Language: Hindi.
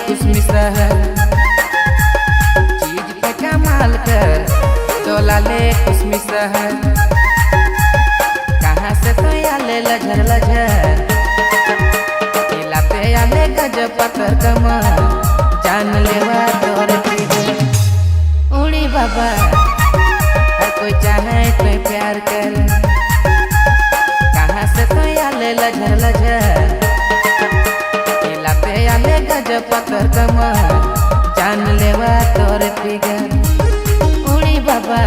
कुछ है चीज पे कमाल कर डोला ले कुछ है कहाँ से तो आले लझर लझर केला पे आले गजब पत्थर कमर जान लेवा तोर फिगर उड़ी बाबा हर कोई चाहे कोई प्यार कर कहाँ से तो आले लझर लझर केला पे आले गजब पत्थर कमर जान लेवा तोर फिगर उड़ी बाबा।